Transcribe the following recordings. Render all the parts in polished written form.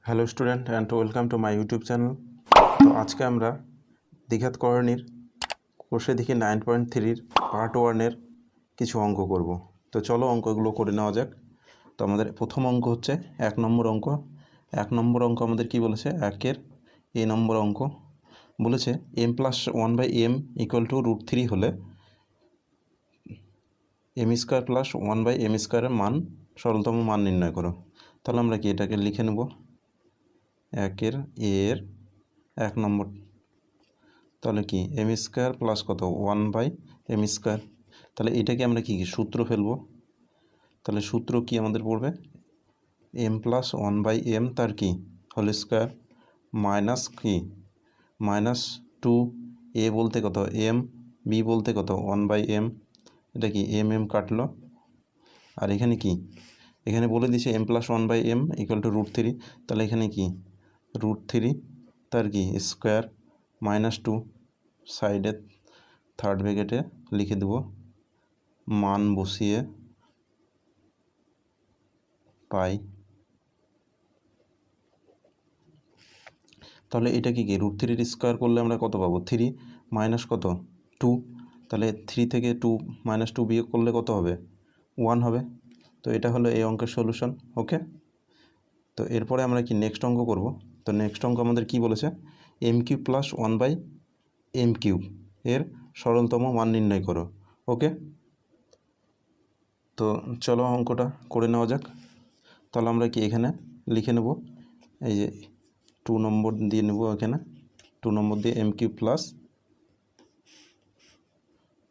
Hello student and welcome to my YouTube channel. তো আজকে আমরা দ্বিঘাত করণীর কোষে দেখি 9.3 পার্ট 1-এর কিছু অঙ্ক করব। তো চলো অঙ্কগুলো করে নেওয়া যাক। তো আমাদের প্রথম অঙ্ক হচ্ছে 1 নম্বর অঙ্ক। 1 নম্বর অঙ্ক আমাদের কি বলেছে, 1-এর এ নম্বর অঙ্ক বলেছে m+1/m = √3 হলে m² + 1/m² মান সরলতম মান নির্ণয় করো। তাহলে আমরা কি এটাকে লিখে নেব, 1-এর এর 1 নম্বর, তাহলে কি m² প্লাস কত 1/m²। তাহলে এটাকে আমরা কি সূত্র ফেলবো। তাহলে সূত্র কি আমাদের পড়বে, m+1/m তার কি হোল স্কোয়ার মাইনাস কি -2 a বলতে কত m, b বলতে কত 1/m, এটা কি m কাটলো। আর এখানে কি, এখানে বলে দিছে m+1/m = √3, তাহলে এখানে কি √3 তার কি স্কোয়ার -2 সাইডে থার্ড ব্র্যাকেটে লিখে দেব, মান বসিয়ে পাই। তাহলে এটা কি √3 স্কোয়ার করলে আমরা কত পাবো, 3 মাইনাস কত 2, তাহলে 3 থেকে 2 -2 বিয়োগ করলে কত হবে, 1 হবে। তো এটা হলো এই অঙ্কের সলিউশন। ওকে, তো এরপরে আমরা কি নেক্সট অঙ্ক করব। তো নেক্সট অঙ্ক আমাদের কি বলেছে, m³ + 1/m³ এর সরলতম মান নির্ণয় করো। ওকে, তো চলো অঙ্কটা করে নেওয়া যাক। তাহলে আমরা কি এখানে লিখে নেব, এই যে 2 নম্বর দিয়ে নেব, এখানে 2 নম্বর দিয়ে m³ প্লাস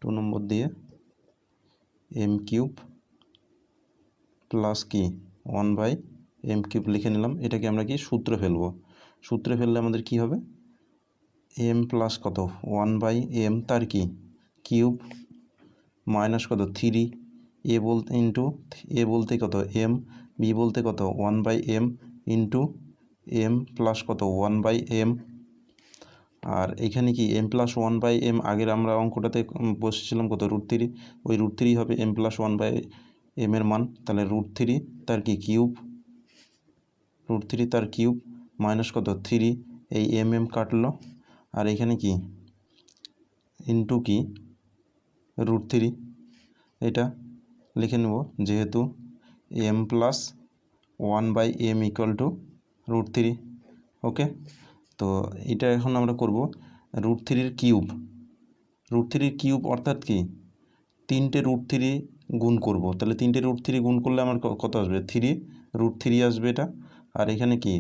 2 নম্বর দিয়ে m³ প্লাস কি 1/m³ লিখে নিলাম। এটাকে আমরা কি সূত্রে ফেলবো। সূত্রে ফেললে আমাদের কি হবে, m প্লাস কত 1/m তার কি কিউব মাইনাস কত 3 a বলতে ইন্টু a বলতে কত m, b বলতে কত 1/m ইন্টু m প্লাস কত 1/m। আর এখানে কি m+1/m, আগের আমরা অঙ্কটাতে বসেছিলাম কত √3, ওই √3 হবে m+1/m এর মান। তাহলে √3 তার কি কিউব, √3 তার কিউব মাইনাস কত 3, এই m কাটলো। আর এখানে কি ইন্টু কি √3, এটা লিখে নেব, যেহেতু m+1/m = √3। ওকে, তো এটা এখন আমরা করব √3 কিউব। √3 কিউব অর্থাৎ কি 3টে √3 গুণ করব। তাহলে 3টে √3 গুণ করলে আমার কত আসবে, 3 আসবে এটা। আর এখানে কি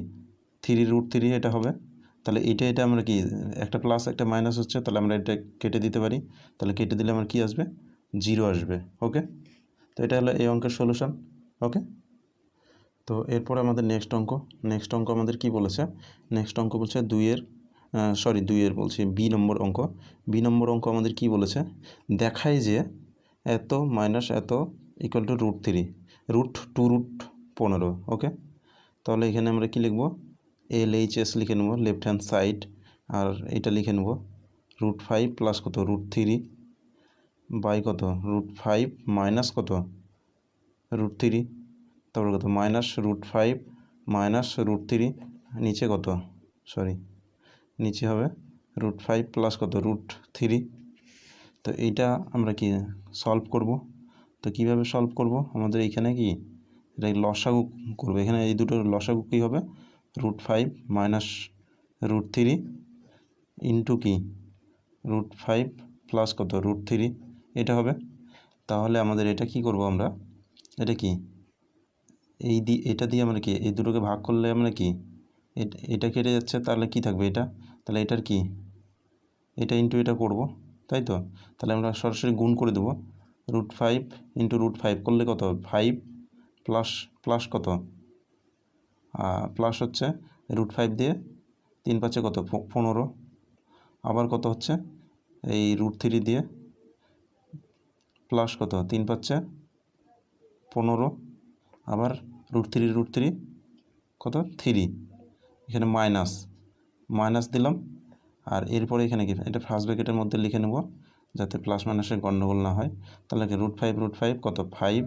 3 √3 এটা হবে। তাহলে এটা আমরা কি একটা প্লাস একটা মাইনাস হচ্ছে, তাহলে আমরা এটা কেটে দিতে পারি। তাহলে কেটে দিলে আমার কি আসবে, 0 আসবে। ওকে, তো এটা হলো এই অঙ্কের সলিউশন। ওকে, তো এরপর আমাদের নেক্সট অঙ্ক আমাদের কি বলেছে, নেক্সট অঙ্ক বলছে 2-এর বলছি বি নম্বর অঙ্ক। বি নম্বর অঙ্ক আমাদের কি বলেছে, দেখায় যে এত মাইনাস এত = √3, √2√15। ওকে, তাহলে এখানে আমরা কি লিখব, LHS লিখে নেব লেফট হ্যান্ড সাইড, আর এটা লিখে নেব √5 প্লাস কত √3 বাই কত √5 মাইনাস কত √3, তারপর কত -√5 মাইনাস √3, নিচে কত নিচে হবে √5 প্লাস কত √3। তো এইটা আমরা কি সলভ করব। তো কিভাবে সলভ করব, আমাদের এইখানে কি এটা লসাগু করব। এখানে এই দুটোর লসাগু কী হবে, √5 মাইনাস √3 ইন্টু কি √5 প্লাস কত √3, এটা হবে। তাহলে আমাদের এটা কি করব, আমরা এটা কি এটা দিয়ে আমরা কি এই দুটোকে ভাগ করলে আমরা কি এটা কেটে যাচ্ছে, তাহলে কি থাকবে এটা, তাহলে এটার কি এটা ইন্টু এটা করব, তাই তো। তাহলে আমরা সরাসরি গুণ করে দেবো, √5 ইন্টু √5 করলে কত 5 প্লাস কত প্লাস হচ্ছে √5 দিয়ে 3×5 কত 15, আবার কত হচ্ছে এই √3 দিয়ে প্লাস কত 3×5 15, আবার √3 কত 3, এখানে মাইনাস দিলাম। আর এরপরে এখানে কি এটা ফার্স্ট ব্র্যাকেটের মধ্যে লিখে নেব, যাতে প্লাস মাইনাসের গণ্ডগোল না হয়। তাহলে কি √5 কত 5,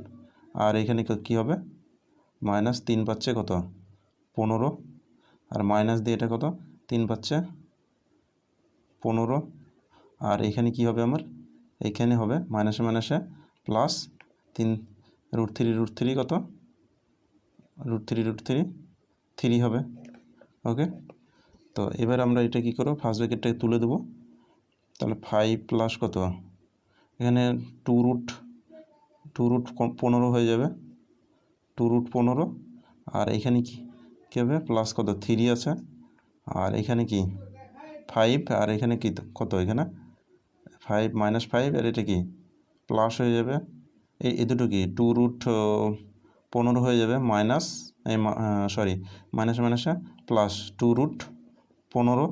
আর এখানে কী হবে -3×5 কত 15, আর মাইনাস দিয়ে এটা কত 3 পাচ্ছে 15, আর এখানে কি হবে আমার এইখানে হবে মাইনাসে মাইনাসে প্লাস 3 √3 কত √3 হবে। ওকে, তো এবার আমরা এটা কি করব, ফার্স্ট ব্র্যাকেটটাকে তুলে দেবো। তাহলে 5 প্লাস কত এখানে 2√15 হয়ে যাবে, 2√15, আর এখানে কি হবে প্লাস কত 3 আছে, আর এখানে কি 5, আর এখানে কি কত এখানে 5 -5, আর এটা কি প্লাস হয়ে যাবে, এই দুটো কি 2√15 হয়ে যাবে মাইনাস মাইনাসে মাইনাসে প্লাস 2√15,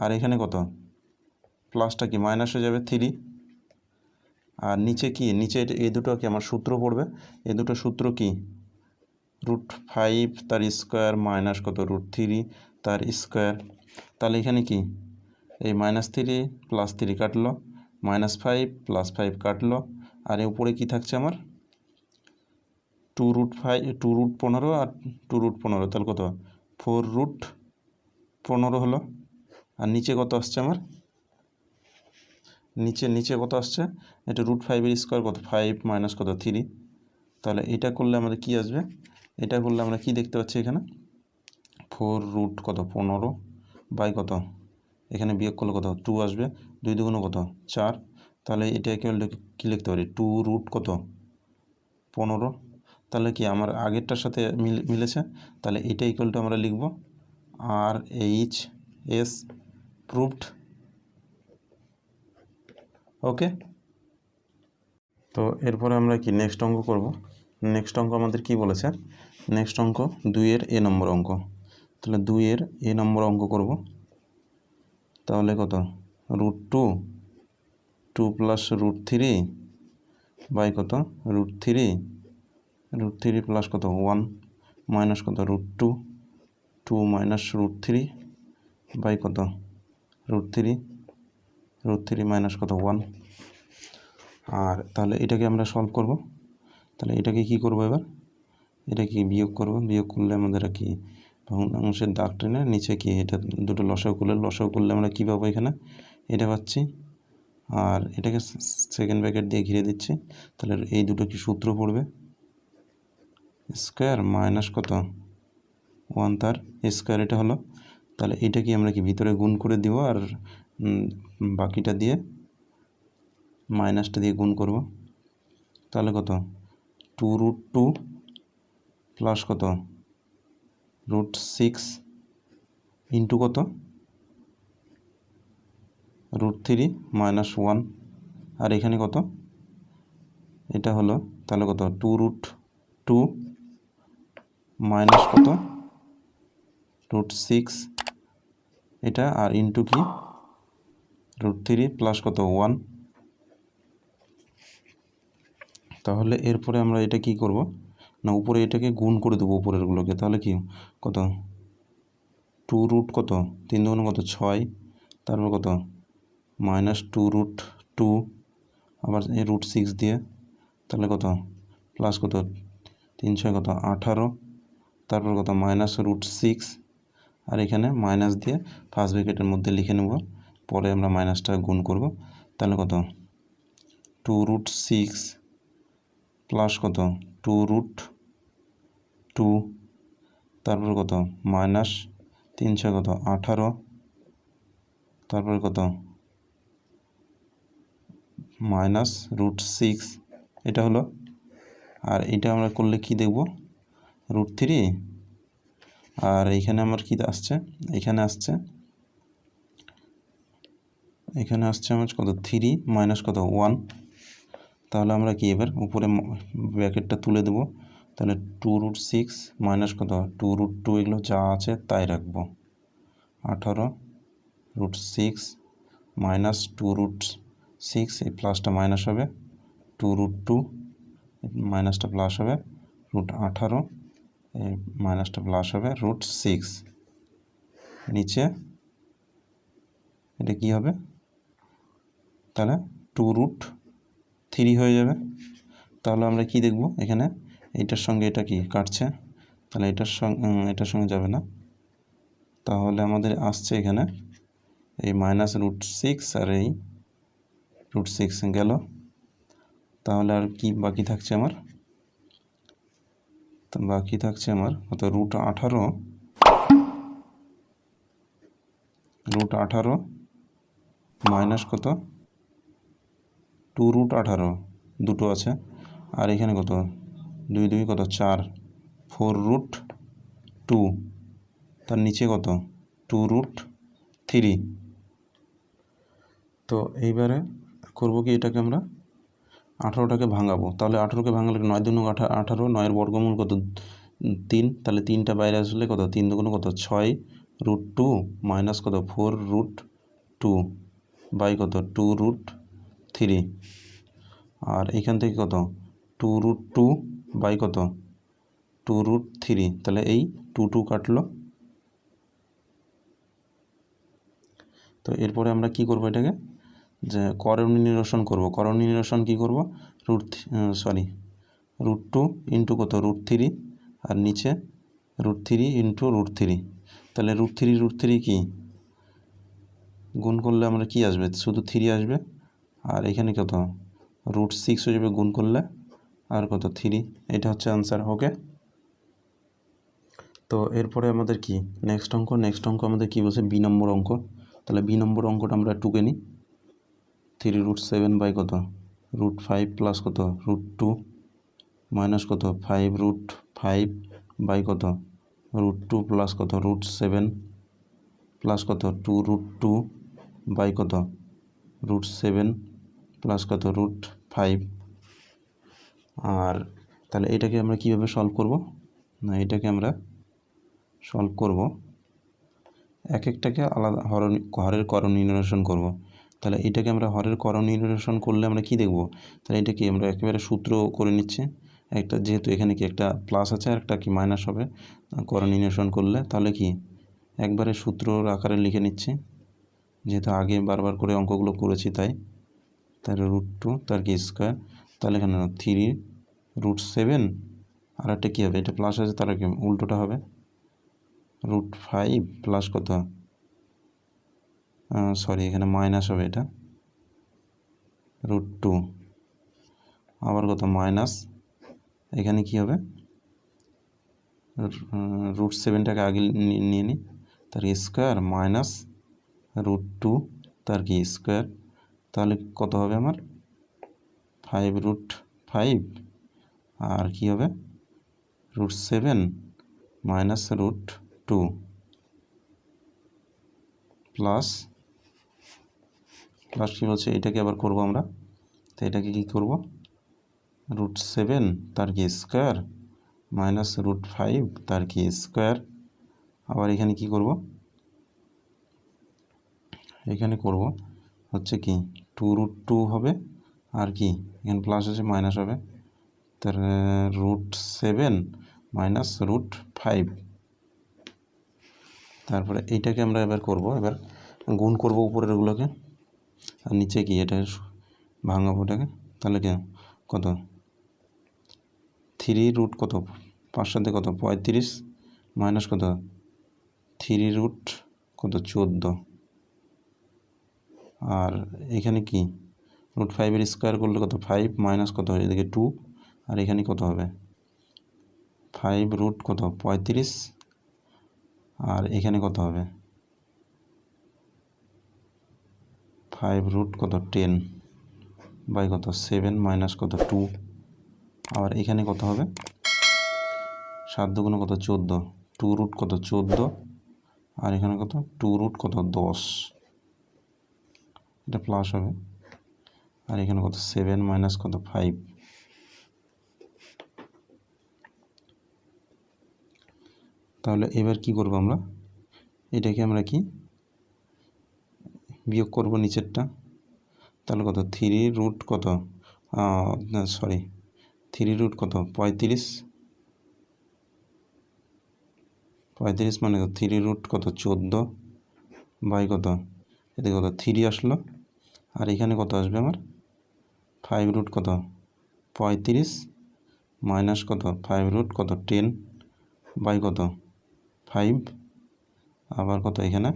আর এখানে কত প্লাসটা কি মাইনাস হয়ে যাবে 3, আর নিচে কি নিচে এই দুটো কি আমার সূত্র পড়বে, এই দুটো সূত্র কি √5 তার স্কোয়ার মাইনাস কত √3 তার স্কোয়ার। তাহলে এখানে কি এই -3 + 3 কাটলো, -5 + 5 কাটলো, আর এর উপরে কি থাকছে আমার 2√15 আর 2√15, তাহলে কত 4√15 হলো। আর নিচে কত আসছে আমার নিচে কত আসছে, এটা √5 এর স্কোয়ার কত 5 মাইনাস কত 3, তাহলে এটা করলে আমাদের কি আসবে, এটা করলে আমরা কি দেখতে পাচ্ছি এখানে 4√15 বাই কত এখানে বিয়োগ করলে কত 2 আসবে, 2 দুগুণ কত 4, তাহলে এটা কি লিখতে পারি 2√15। তাহলে কি আমার আগেরটার সাথে মিলেছে, তাহলে এটা ইকুয়াল টু আমরা লিখব RHS প্রুভড। ওকে, তো এরপরে আমরা কি নেক্সট অঙ্ক করব। নেক্সট অঙ্ক আমাদের কি বলেছে, নেক্সট অঙ্ক 2 এর A নম্বর অঙ্ক। তাহলে 2 এর A নম্বর অঙ্ক করব। তাহলে কত √2 2 + √3 বাই কত √3 প্লাস কত 1 মাইনাস কত √2 2 মাইনাস √3 বাই কত √3 মাইনাস কত 1। আর তাহলে এটাকে আমরা সলভ করব। তাহলে এটাকে কি করব, এবার এটা কি বিয়োগ করব, বিয়োগ করলে আমাদের কি ভগ্নাংশের দাগ টেনে নিচে কি এটা দুটো লসাগু করলে আমরা কী পাবো, এখানে এটা পাচ্ছি, আর এটাকে সেকেন্ড ব্র্যাকেট দিয়ে ঘিরে দিচ্ছি। তাহলে এই দুটো কি সূত্র পড়বে স্কোয়ার মাইনাস কত 1 তার স্কোয়ার, এটা হলো। তাহলে এটা কি আমরা কি ভিতরে গুণ করে দিব, আর বাকিটা দিয়ে মাইনাসটা দিয়ে গুণ করব। তাহলে কত 2√2 প্লাস কত √6 ইন্টু কত √3 মাইনাস 1, আর এখানে কত এটা হলো, তাহলে কত 2√2 মাইনাস কত √6 এটা, আর ইন্টু কি √3 প্লাস কত 1। তাহলে এরপরে আমরা এটা কি করব না, উপরে এটাকে গুণ করে দেবো উপরেরগুলোকে। তাহলে কি কত 2 কত 3 দুগুণ কত 6, তারপর কত মাইনাস 2√2 আবার এই √6 দিয়ে, তাহলে কত প্লাস কত 3 6 কত 18, তারপর কত মাইনাস √6, আর এখানে মাইনাস দিয়ে ফার্স্ট ব্র্যাকেটের মধ্যে লিখে নেব, পরে আমরা মাইনাসটা গুণ করব। তাহলে কত 2√6 প্লাস কত 2√2, তারপর কত মাইনাস 3 6 কত 18, তারপর কত মাইনাস √6, এটা হলো। আর এটা আমরা করলে কি দেখব √3, আর এইখানে আমার কি আসছে, এখানে আসছে আমার কত 3 মাইনাস কত 1। তাহলে আমরা কি এবার উপরে ব্র্যাকেটটা তুলে দেব। তাহলে 2√6 মাইনাস কত 2√2, এগুলো যা আছে তাই রাখবো, 18 √6 মাইনাস 2√6, এই প্লাসটা মাইনাস হবে 2√2, মাইনাসটা প্লাস হবে √18, এই মাইনাসটা প্লাস হবে √6, নিচে এটা কি হবে, তাহলে 2√3 হয়ে যাবে। তাহলে আমরা কি দেখব এখানে, এইটার সঙ্গে এটা কি কাটছে, তাহলে এটার সঙ্গে যাবে না, তাহলে আমাদের আসছে এখানে এই -√6 আর এই √6 গেল। তাহলে আর কি বাকি থাকছে আমার? তো বাকি থাকছে আমার কত, √18 মাইনাস কত 2√18 দুটো আছে, আর এখানে কত 2 2 কত 4 4√2, তার নিচে কত 2√3। তো এইবারে করবো কি, এটাকে আমরা 18টাকে ভাঙাবো। তাহলে 18কে ভাঙালে 9 2 18, 9-এর বর্গমূল কত 3, তাহলে 3টা বাইরে আসলে কত 3 2 কত 6√2 মাইনাস কত 4√2 বাই কত 2√3, আর এইখান থেকে কত 2√2 বাই কত 2√3, তাহলে এই 2 2 কাটলো। তো এরপরে আমরা কি করব, এটাকে যে করণীয় নিরসন করব। করণীয় নিরসন কি করব, √2 ইন্টু কত √3, আর নিচে √3 ইন্টু √3, তাহলে √3 কি গুণ করলে আমরা কি আসবে, শুধু 3 আসবে, আর এখানে কত √6 হয়ে যাবে গুণ করলে, আর কত 3। এটা হচ্ছে আনসার। ওকে, তো এরপরে আমাদের কি নেক্সট অঙ্ক আমাদের কি বলছে, বি নম্বর অঙ্ক। তাহলে বি নম্বর অঙ্কটা আমরা টুকে নিই। 3√7 বাই কত √5 প্লাস কত √2 মাইনাস কত 5√5 বাই কত √2 প্লাস কত √7 প্লাস কত 2√2 বাই কত √7 প্লাস কত √5। আর তাহলে এটাকে আমরা কিভাবে সলভ করব, না এটাকে আমরা সলভ করব এক একটাকে আলাদা হরের করণীয় নিরসন করব। তাহলে এটাকে আমরা হরের করণীয় নিরসন করলে আমরা কি দেখব, তাহলে এটা কি আমরা একেবারে সূত্র করে নিচ্ছি একটা, যেহেতু এখানে কি একটা প্লাস আছে আর একটা কি মাইনাস হবে করণীয় নিরসন করলে, তাহলে কি একবারে সূত্রর আকারে লিখে নিচ্ছি, যেহেতু আগে বারবার করে অঙ্কগুলো করেছি তাই। তাহলে √2 তার কি স্কোয়ার, তাহলে এখানে 3√7, আর একটা কী হবে, এটা প্লাস আছে তাহলে কি উল্টোটা হবে √5 প্লাস কত, এখানে মাইনাস হবে, এটা √2 আবার কত মাইনাস, এখানে কি হবে √7টাকে আগে নিয়ে নিই, তার স্কোয়ার মাইনাস √2 তার কি স্কোয়ার, তাহলে কত হবে আমার 5√5, আর কি হবে √7 মাইনাস √2 প্লাস কি বলছে, এটাকে আবার করব আমরা। তো এটাকে কি করব, √7 তার কি স্কোয়ার মাইনাস √5 তার কি স্কোয়ার, আবার এখানে কি করব, এখানে করব হচ্ছে কি 2√2 হবে, আর কি এখানে প্লাস আছে মাইনাস হবে, তার √7 মাইনাস √5। তারপরে এইটাকে আমরা এবার করব, এবার গুণ করব উপরেরগুলোকে, আর নিচে কি এটা ভাঙাবো এটাকে, তাহলে কি কত 3 কত 5 সাথে কত 35 মাইনাস কত 3 কত 14, আর এখানে কি √5-এর স্কোয়ার করলে কত 5 মাইনাস কত এদিকে 2, আর এখানে কত হবে 5 কত 35, আর এখানে কত হবে 5 কত 10 বাই কত 7 মাইনাস কত 2, আবার এখানে কত হবে 7 2 কত 14, 2 কত 14, আর এখানে কত 2 কত 10, এটা প্লাস হবে, আর এখানে কত 7 মাইনাস কত 5। তাহলে এবার কি করব আমরা, এটাকে আমরা কি বিয়োগ করব নিচেরটা, তাহলে কত 3 কত 3 কত 35 মানে 3 কত 14 বাই কত এদিকে কত 3 আসলো, আর এখানে কত আসবে আমার 5 কত 35 মাইনাস কত 5 কত 10 বাই কত 5, আবার কত এখানে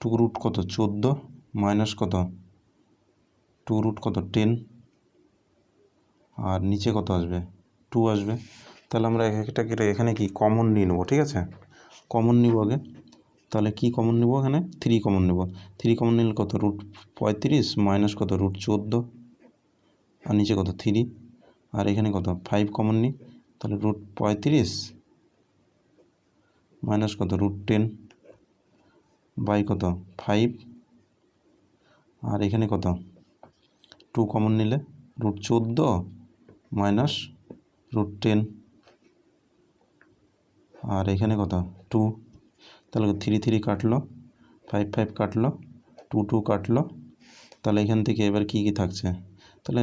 2 রুট কত 14 মাইনাস কত 2 রুট কত 10, আর নিচে কত আসবে 2 আসবে। তাহলে আমরা একটাকে এখানে কি কমন নিয়ে নেবো, ঠিক আছে, কমন নিব আগে। তাহলে কি কমন নিব, এখানে 3 কমন নেব। 3 কমন নিলে কত রুট 35 মাইনাস কত রুট 14, আর নিচে কত 3, আর এখানে কত 5 কমন নিই। তাহলে রুট 35 মাইনাস কত রুট 10 বাই কত 5, আর এখানে কত 2 কমন নিলে রুট 14 মাইনাস রুট 10, আর এখানে কত 2। তাহলে 3 3 কাটলো, 5 5 কাটলো, 2 2 কাটলো। তাহলে এখান থেকে এবার কি কি থাকছে, তাহলে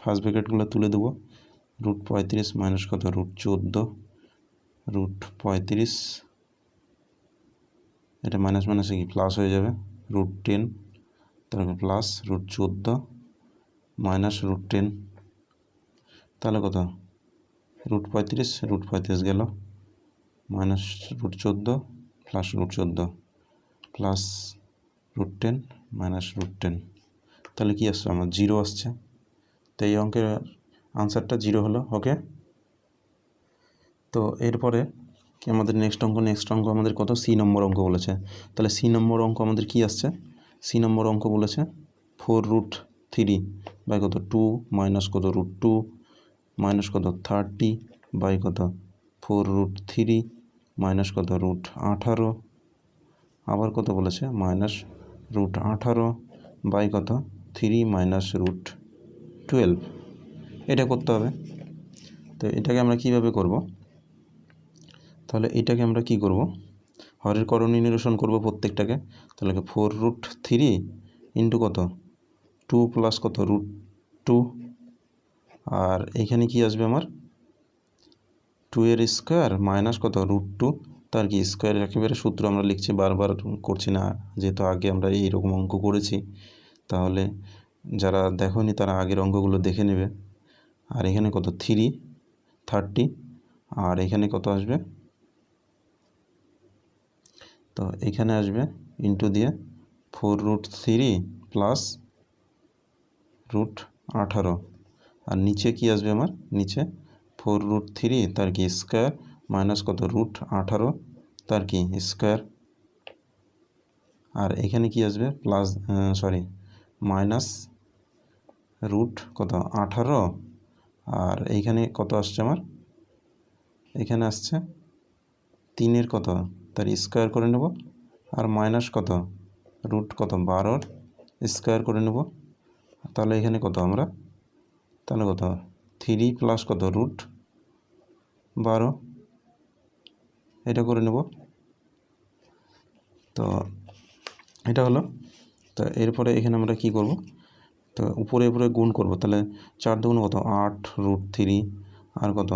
ফার্স্ট ব্র্যাকেটগুলো তুলে দেবো। রুট 35 মাইনাস কত রুট 14, রুট 35, এটা মাইনাস মাইনাসে কি প্লাস হয়ে যাবে, রুট 10, তারপরে প্লাস রুট 14 মাইনাস রুট 10, তাহলে কত রুট 35 গেল, minus root 14 plus root 14 plus root 10 minus root 10। তাহলে কি আসছে আমার 0 আসছে। তো এই অঙ্কের আনসারটা 0 হলো। ওকে, তো এরপরে কি আমাদের নেক্সট অঙ্ক আমাদের কত সি নম্বর অঙ্ক বলেছে। তাহলে সি নম্বর অঙ্ক আমাদের কি আসছে, সি নম্বর অঙ্ক বলেছে 4 রুট 3 বাই কত 2 মাইনাস কত রুট 2 মাইনাস কত 30 বাই কত 4 রুট 3 মাইনাস কত রুট 18, আবার কত বলেছে মাইনাস রুট 18 বাই কত 3 মাইনাস রুট 12। এটা করতে হবে। তো এটাকে আমরা কিভাবে করব, তাহলে এটাকে আমরা কি করব, হরের করণীয় নিরসন করব প্রত্যেকটাকে। তাহলে 4 রুট 3 ইন্টু কত 2 প্লাস কত রুট 2, আর এখানে কি আসবে আমার 2 এর স্কোয়ার মাইনাস কত রুট 2, তার কি স্কোয়ার একেবারে সূত্র আমরা লিখছি, বারবার করছি না, যেহেতু আগে আমরা এইরকম অঙ্ক করেছি। তাহলে যারা দেখোনি তারা আগের অঙ্কগুলো দেখে নেবে। আর এখানে কত 30, আর এখানে কত আসবে, তো এখানে আসবে ইন্টু দিয়ে 4 রুট 3 প্লাস রুট 18, আর নিচে কি আসবে আমার, নিচে 4 রুট 3 তার কি স্কোয়ার মাইনাস কত রুট 18 তার কি স্কোয়ার, আর এখানে কি আসবে প্লাস মাইনাস রুট কত 18, আর এইখানে কত আসছে আমার, এখানে আসছে 3 কত তার স্কোয়ার করে নেব, আর মাইনাস কত রুট কত 12 স্কোয়ার করে নেব। তাহলে এখানে কত আমরা, তাহলে কত 3 প্লাস কত রুট 12 এটা করে নেব। তো এটা হলো। তো এরপরে এখানে আমরা কি করব, তো উপরে গুণ করব। তাহলে 4 দুগুণ কত 8 রুট 3, আর কত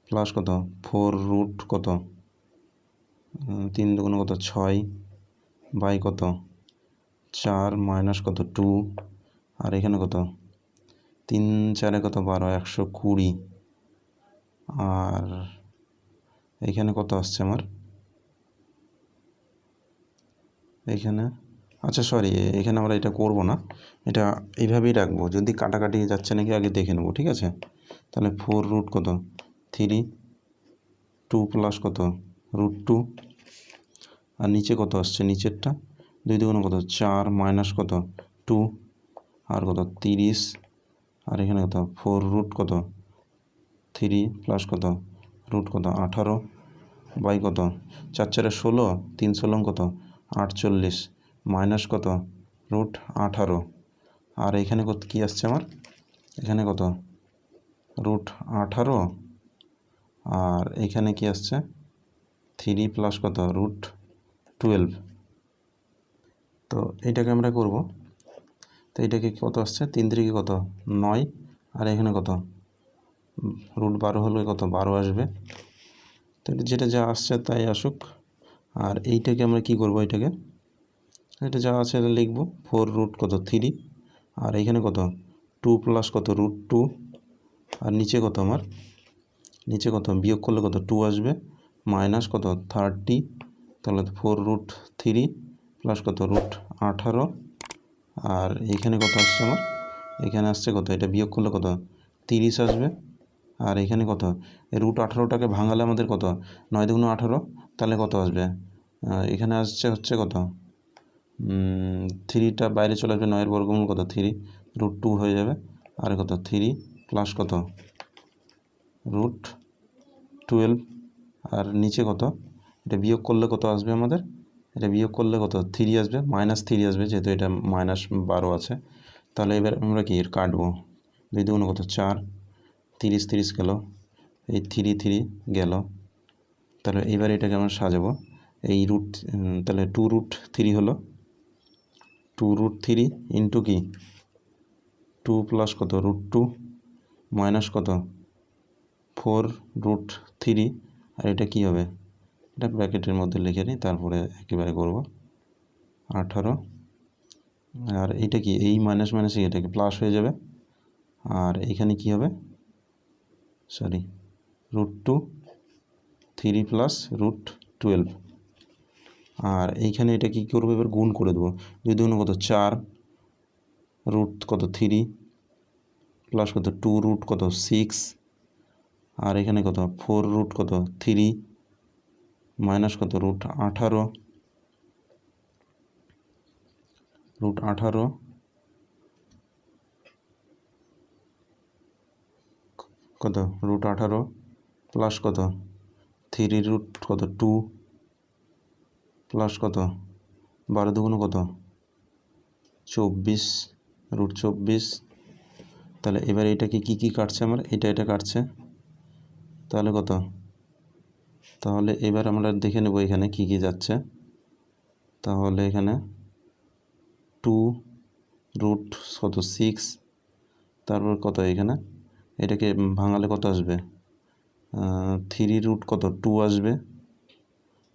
প্লাস কত 4 রুট কত 3 দুগুণ কত 6 বাই কত 4 মাইনাস কত 2, আর এখানে কত 3 4 কত 12 120, আর এখানে কত আসছে আমার, এখানে আচ্ছা এখানে আমরা এটা করব না, এটা এইভাবেই রাখবো, যদি কাটাকাটি যাচ্ছে নাকি আগে দেখে নেব, ঠিক আছে। তাহলে 4 রুট কত 3 2 প্লাস কত রুট 2, আর নিচে কত আসছে, নিচেরটা 2 দুগুণ কত 4 মাইনাস কত 2, আর কত 30, আর এখানে কত 4 রুট কত 3 প্লাস কত রুট কত 18 বাই কত 4 4 16 3 16 কত 48 মাইনাস কত রুট 18, আর এখানে কত কী আসছে আমার, এখানে কত রুট 18, আর এখানে কি আসছে 3 প্লাস কত রুট 12। তো এইটাকে আমরা করব। তো এইটাকে কত আসছে 3 3 কত 9, আর এখানে কত রুট 12 হলে কত 12 আসবে। তো যেটা যা আসছে তাই আসুক। আর এইটাকে আমরা কি করব, এটা যা আছে এটা লিখব 4 রুট কত 3, আর এইখানে কত 2 প্লাস কত রুট 2, আর নিচে কত আমার, নিচে কত বিয়োগ করলে কত 2 আসবে মাইনাস কত 30 তাহলে 4√3 প্লাস কত √18, আর এখানে কত আসছে আমার, এখানে আসছে কত, এটা বিয়োগ করলে কত 30 আসবে। আর এখানে কত, √18টাকে ভাঙালে আমাদের কত, 9 × 18, তাহলে কত আসবে, এখানে আসছে হচ্ছে কত, 3টা বাইরে চলে আসবে, 9-এর বর্গমূল কত 3, √2 হয়ে যাবে। আর কত 3 প্লাস কত √12, আর নিচে কত, এটা বিয়োগ করলে কত আসবে আমাদের, এটা বিয়োগ করলে কত 3 আসবে, -3 আসবে, যেহেতু এটা -12 আছে। তাহলে এবার আমরা কি এর কাটবো, 2 × 2 কত 4, 30 গেল, এই 3 গেল। তাহলে এবার এটাকে আমরা সাজাবো, এই তাহলে 2√3 হলো, 2√3 ইন্টু কি 2 প্লাস কত √2 মাইনাস কত 4√3, আর এটা কি হবে, এটা ব্র্যাকেটের মধ্যে লিখে নিই, তারপরে একেবারে করব 18, আর এটা কি এই মাইনাস এটাকে প্লাস হয়ে যাবে, আর এখানে কি হবে, সরি √2, 3 প্লাস √12, আর এইখানে এটা কি করবো, এবার গুণ করে দেবো, 2 × 2 কত 4, রুট কত 3 প্লাস কত 2 কত 6, আর এখানে কত 4 কত 3 মাইনাস কত √18, কত √18 প্লাস কত 3 কত 2 প্লাস কত 12 2 কত 24, √24। তাহলে এবার এটাকে কি কাটছে আমার, এটা কাটছে, তাহলে কত, তাহলে এবার আমরা দেখে নেব এখানে কি যাচ্ছে। তাহলে এখানে 2 কত 6, তারপর কত এখানে এটাকে ভাঙালে কত আসবে, 3 কত 2 আসবে,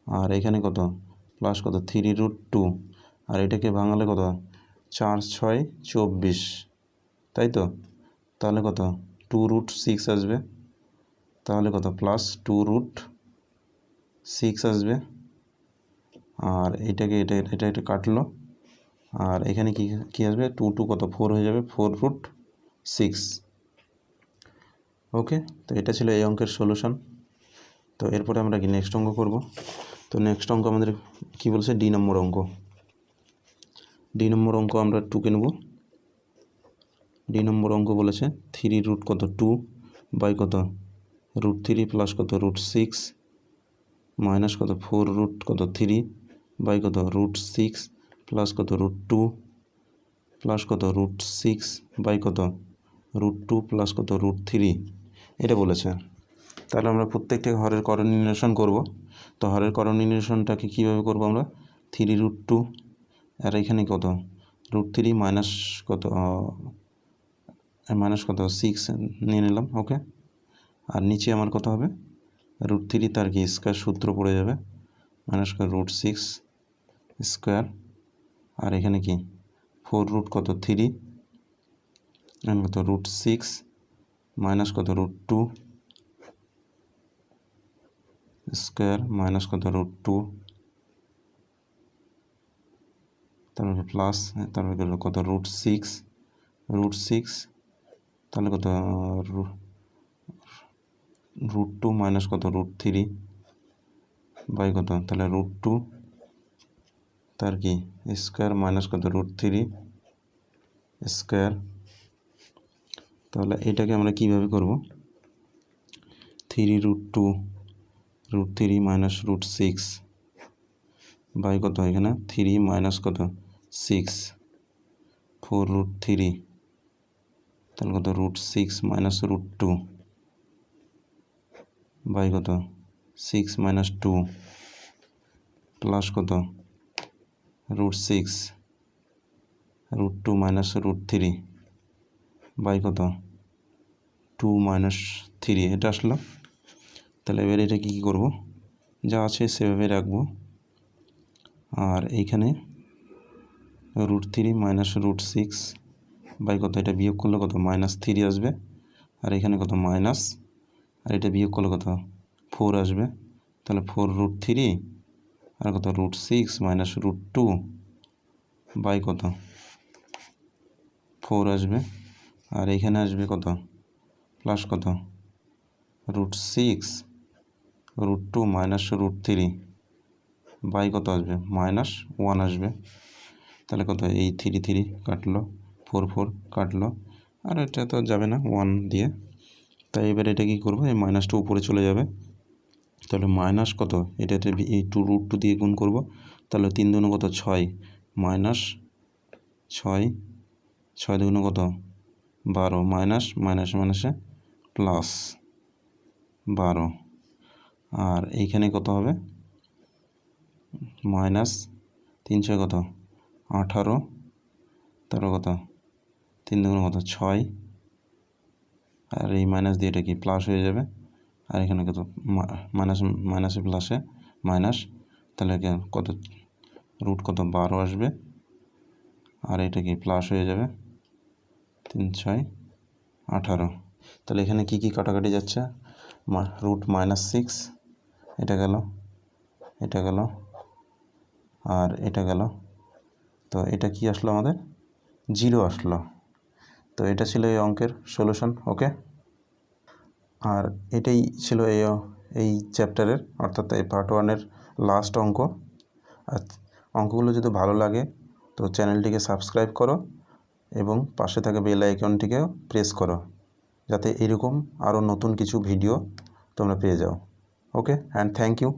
আর এখানে কত প্লাস কত 3 আর এটাকে ভাঙালে কত 4 6 24, তাই তো। তাহলে কত 2√6 আসবে, তাহলে কত প্লাস 2√6 আসবে, আর এটাকে এটা কাটলো, আর এখানে কি আসবে 2 কত 4 হয়ে যাবে, 4√6। ওকে, তো এটা ছিল এই অঙ্কের সলিউশন। তো এরপরে আমরা কি নেক্সট অঙ্ক করব। তো নেক্সট অঙ্ক আমাদের কি বলছে, ডি নম্বর অঙ্ক আমরা 2কে নেব। ডি নম্বর অঙ্ক বলেছে 3 কত 2 বাই কত √3 প্লাস কত √6 মাইনাস কত 4 কত 3 বাই কত √6 প্লাস কত √2 প্লাস কত √6 বাই কত √2 প্লাস কত √3, এটা বলেছে। তাহলে আমরা প্রত্যেকটা হরের করণ নির্ণয় করব। তো হরের করণ নির্ণয়টাকে কীভাবে করব আমরা, 3√2, আর এখানে কত √3 মাইনাস কত 6 নিয়ে নিলাম। ওকে, আর নিচে আমার কত হবে √3, তার কি স্কোয়ার সূত্র পড়ে যাবে, মাইনাস √6 স্কোয়ার, আর এখানে কি 4 কত 3 কত √6 মাইনাস কত √2 স্কোয়ার মাইনাস কত √2, তারপরে প্লাস, তারপরে কত √6 তাহলে কত √2 মাইনাস কত √3 বাই কত, তাহলে √2 তার কি স্কোয়ার মাইনাস কত √3 স্কোয়ার। তাহলে এটাকে আমরা কিভাবে করব, 3√2 মাইনাস √6 বাই কত, এখানে 3 মাইনাস কত 6 4√3, তাহলে কত √6 মাইনাস √2 বাই কত 6 মাইনাস 2 প্লাস কত √6 √2 মাইনাস √3 বাই কত 2 মাইনাস 3, এটা আসলো। তাহলে এবার এটা কী করব, যা আছে সেভাবে রাখবো, আর এইখানে √3 মাইনাস √6 বাই কত, এটা বিয়োগ করলে কত -3 আসবে, আর এখানে কত মাইনাস, আর এটা বিয়োগ করলে কত 4 আসবে, তাহলে 4√3 আর কত √6 মাইনাস √2 বাই কত 4 আসবে। আর এইখানে আসবে কত প্লাস কত √6 √2 মাইনাস √3 বাই কত আসবে -1 আসবে। তাহলে কত এই 3 কাটলো, 4 কাটলো, আর এটা তো যাবে না 1 দিয়ে। তাই এবার এটা কি করবো, এই মাইনাসটা উপরে চলে যাবে। তাহলে মাইনাস কত, এটাতে এই √2 দিয়ে গুণ করব। তাহলে 3 দুগুণ কত 6 মাইনাস 6 দুগুণ কত 12 মাইনাস মাইনাসে প্লাস 12। আর এইখানে কত হবে মাইনাস 3 কত 18, তারপর কত 3 দুগুণ কত 6, আর এই মাইনাস দিয়ে এটা কি প্লাস হয়ে যাবে। আর এখানে কত মাইনাসে প্লাসে মাইনাস, তাহলে কত রুট কত 12 আসবে। আর এটা কি প্লাস হয়ে যাবে 3 6 18। তাহলে এখানে কি কি কাটাকাটি যাচ্ছে, √-6 এটা গেল, এটা গেল, আর এটা গেল। তো এটা কি আসলো আমাদের 0 আসলো। তো এটা ছিল এই অঙ্কের সলিউশন। ওকে, আর এটাই ছিল এই চ্যাপ্টারের, অর্থাৎ এই পার্ট 1-এর লাস্ট অঙ্ক। আর অঙ্কগুলো যদি ভালো লাগে তো চ্যানেলটিকে সাবস্ক্রাইব করো এবং পাশে থাকা বেল আইকনটিকেও প্রেস করো, যাতে এরকম আরও নতুন কিছু ভিডিও তোমরা পেয়ে যাও। ওকে, অ্যান্ড থ্যাংক ইউ।